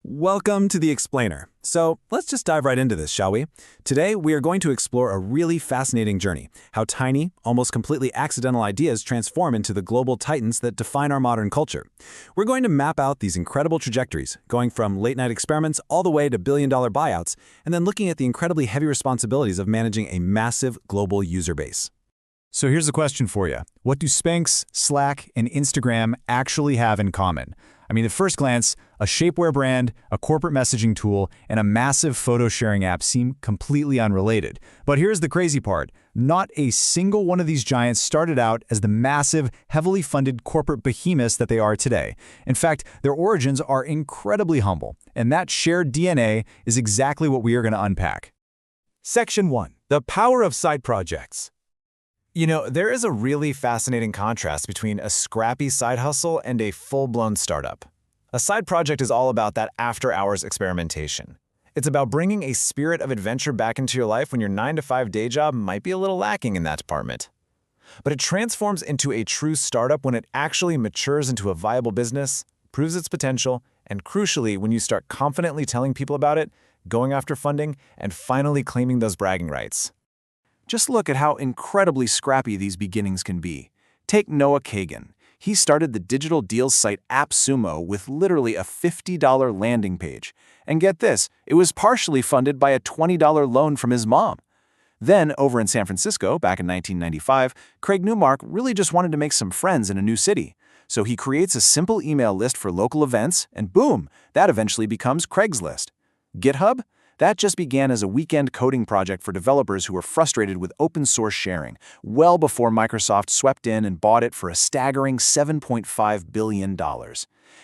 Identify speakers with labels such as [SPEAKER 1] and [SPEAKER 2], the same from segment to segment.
[SPEAKER 1] Welcome to The Explainer. So let's just dive right into this, shall we? Today, we are going to explore a really fascinating journey, how tiny, almost completely accidental ideas transform into the global titans that define our modern culture. We're going to map out these incredible trajectories, going from late-night experiments all the way to billion-dollar buyouts, and then looking at the incredibly heavy responsibilities of managing a massive global user base.
[SPEAKER 2] So here's the question for you. What do Spanx, Slack, and Instagram actually have in common? I mean, at first glance, a shapewear brand, a corporate messaging tool, and a massive photo-sharing app seem completely unrelated. But here's the crazy part. Not a single one of these giants started out as the massive, heavily funded corporate behemoths that they are today. In fact, their origins are incredibly humble, and that shared DNA is exactly what we are going to unpack.
[SPEAKER 3] Section 1. The Power of Side Projects. You know, there is a really fascinating contrast between a scrappy side hustle and a full-blown startup. A side project is all about that after-hours experimentation. It's about bringing a spirit of adventure back into your life when your 9-to-5 day job might be a little lacking in that department. But it transforms into a true startup when it actually matures into a viable business, proves its potential, and crucially, when you start confidently telling people about it, going after funding, and finally claiming those bragging rights.
[SPEAKER 4] Just look at how incredibly scrappy these beginnings can be. Take Noah Kagan. He started the digital deals site AppSumo with literally a $50 landing page. And get this, it was partially funded by a $20 loan from his mom. Then, over in San Francisco, back in 1995, Craig Newmark really just wanted to make some friends in a new city. So he creates a simple email list for local events, and boom, that eventually becomes Craigslist. GitHub? That just began as a weekend coding project for developers who were frustrated with open source sharing, well before Microsoft swept in and bought it for a staggering $7.5 billion.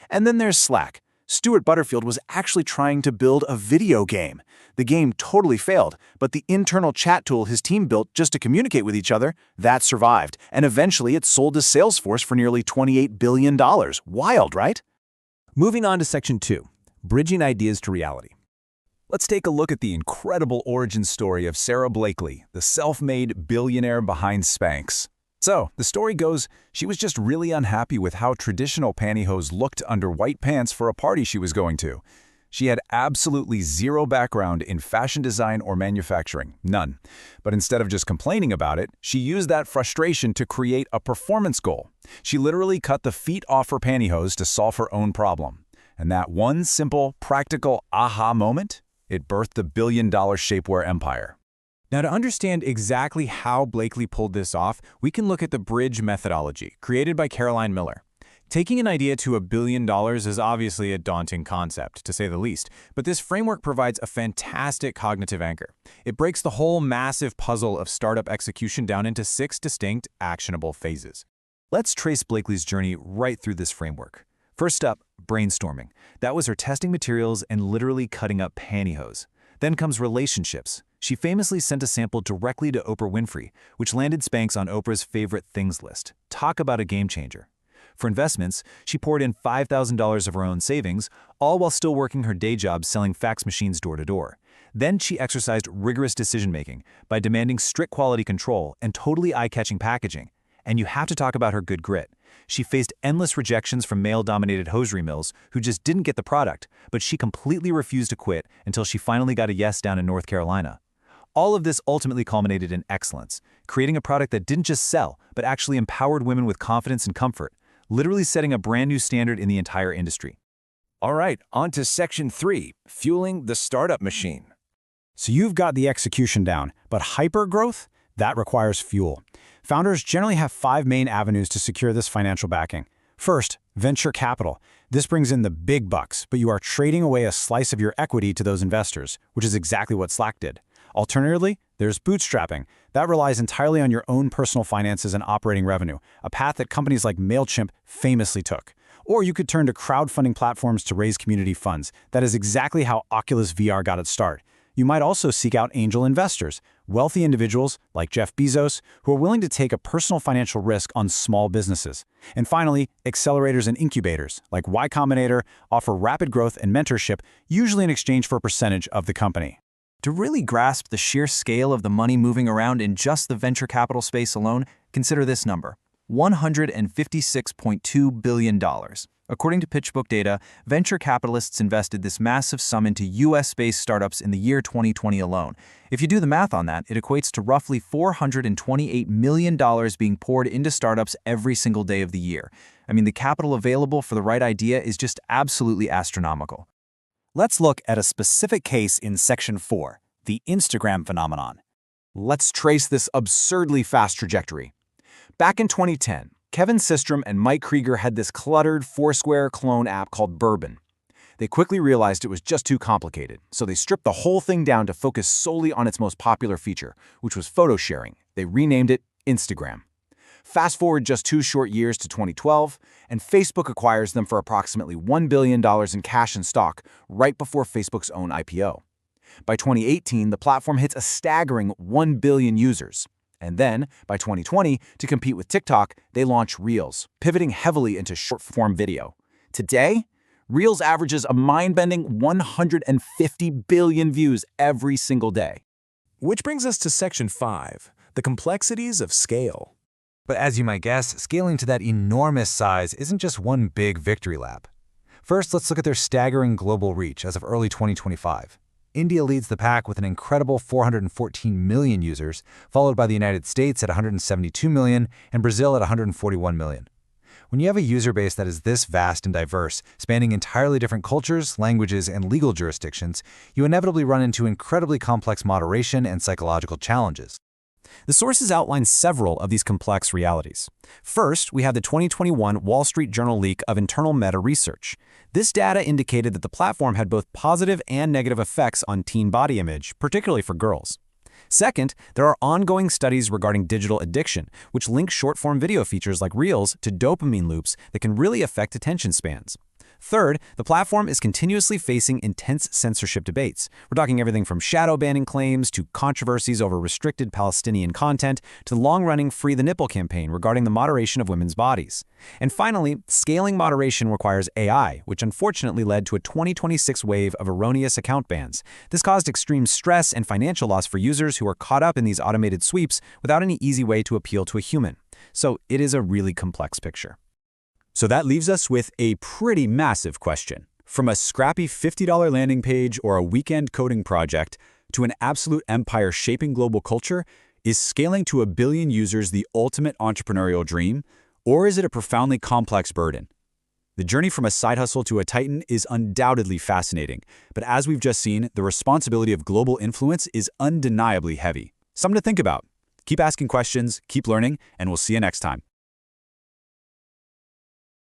[SPEAKER 4] And then there's Slack. Stuart Butterfield was actually trying to build a video game. The game totally failed, but the internal chat tool his team built just to communicate with each other, that survived, and eventually it sold to Salesforce for nearly $28 billion. Wild, right?
[SPEAKER 1] Moving on to Section 2, Bridging Ideas to Reality. Let's take a look at the incredible origin story of Sarah Blakely, the self-made billionaire behind Spanx. So, the story goes, she was just really unhappy with how traditional pantyhose looked under white pants for a party she was going to. She had absolutely zero background in fashion design or manufacturing, none. But instead of just complaining about it, she used that frustration to create a performance goal. She literally cut the feet off her pantyhose to solve her own problem. And that one simple, practical aha moment? It birthed the billion-dollar shapewear empire.
[SPEAKER 3] Now, to understand exactly how Blakely pulled this off, we can look at the bridge methodology, created by Caroline Miller. Taking an idea to $1 billion is obviously a daunting concept, to say the least, but this framework provides a fantastic cognitive anchor. It breaks the whole massive puzzle of startup execution down into 6 distinct, actionable phases. Let's trace Blakely's journey right through this framework. First up, brainstorming. That was her testing materials and literally cutting up pantyhose. Then comes relationships. She famously sent a sample directly to Oprah Winfrey, which landed Spanx on Oprah's favorite things list. Talk about a game changer. For investments, she poured in $5,000 of her own savings, all while still working her day job selling fax machines door to door. Then she exercised rigorous decision-making by demanding strict quality control and totally eye-catching packaging. And you have to talk about her good grit. She faced endless rejections from male-dominated hosiery mills who just didn't get the product, but she completely refused to quit until she finally got a yes down in North Carolina. All of this ultimately culminated in excellence, creating a product that didn't just sell, but actually empowered women with confidence and comfort, literally setting a brand new standard in the entire industry.
[SPEAKER 4] All right, on to Section 3, Fueling the Startup Machine.
[SPEAKER 2] So you've got the execution down, but hypergrowth? That requires fuel. Founders generally have 5 main avenues to secure this financial backing. First, venture capital. This brings in the big bucks, but you are trading away a slice of your equity to those investors, which is exactly what Slack did. Alternatively, there's bootstrapping. That relies entirely on your own personal finances and operating revenue, a path that companies like MailChimp famously took. Or you could turn to crowdfunding platforms to raise community funds. That is exactly how Oculus VR got its start. You might also seek out angel investors, wealthy individuals like Jeff Bezos, who are willing to take a personal financial risk on small businesses. And finally, accelerators and incubators like Y Combinator offer rapid growth and mentorship, usually in exchange for a percentage of the company.
[SPEAKER 5] To really grasp the sheer scale of the money moving around in just the venture capital space alone, consider this number:
[SPEAKER 4] $156.2 billion. According to PitchBook data, venture capitalists invested this massive sum into US-based startups in the year 2020 alone. If you do the math on that, it equates to roughly $428 million being poured into startups every single day of the year. I mean, the capital available for the right idea is just absolutely astronomical.
[SPEAKER 2] Let's look at a specific case in Section 4, the Instagram phenomenon.
[SPEAKER 4] Let's trace this absurdly fast trajectory. Back in 2010, Kevin Systrom and Mike Krieger had this cluttered Foursquare clone app called Bourbon. They quickly realized it was just too complicated, so they stripped the whole thing down to focus solely on its most popular feature, which was photo sharing. They renamed it Instagram. Fast forward just 2 short years to 2012, and Facebook acquires them for approximately $1 billion in cash and stock right before Facebook's own IPO. By 2018, the platform hits a staggering 1 billion users. And then, by 2020, to compete with TikTok, they launch Reels, pivoting heavily into short-form video. Today, Reels averages a mind-bending 150 billion views every single day.
[SPEAKER 5] Which brings us to Section 5, the complexities of scale.
[SPEAKER 3] But as you might guess, scaling to that enormous size isn't just one big victory lap. First, let's look at their staggering global reach as of early 2025. India leads the pack with an incredible 414 million users, followed by the United States at 172 million and Brazil at 141 million. When you have a user base that is this vast and diverse, spanning entirely different cultures, languages, and legal jurisdictions, you inevitably run into incredibly complex moderation and psychological challenges.
[SPEAKER 2] The sources outline several of these complex realities. First, we have the 2021 Wall Street Journal leak of internal Meta research. This data indicated that the platform had both positive and negative effects on teen body image, particularly for girls. Second, there are ongoing studies regarding digital addiction, which link short-form video features like Reels to dopamine loops that can really affect attention spans. Third, the platform is continuously facing intense censorship debates. We're talking everything from shadow banning claims to controversies over restricted Palestinian content to the long-running Free the Nipple campaign regarding the moderation of women's bodies. And finally, scaling moderation requires AI, which unfortunately led to a 2026 wave of erroneous account bans. This caused extreme stress and financial loss for users who are caught up in these automated sweeps without any easy way to appeal to a human. So it is a really complex picture.
[SPEAKER 1] So that leaves us with a pretty massive question. From a scrappy $50 landing page or a weekend coding project to an absolute empire shaping global culture, is scaling to 1 billion users the ultimate entrepreneurial dream, or is it a profoundly complex burden? The journey from a side hustle to a titan is undoubtedly fascinating, but as we've just seen, the responsibility of global influence is undeniably heavy. Something to think about. Keep asking questions, keep learning, and we'll see you next time.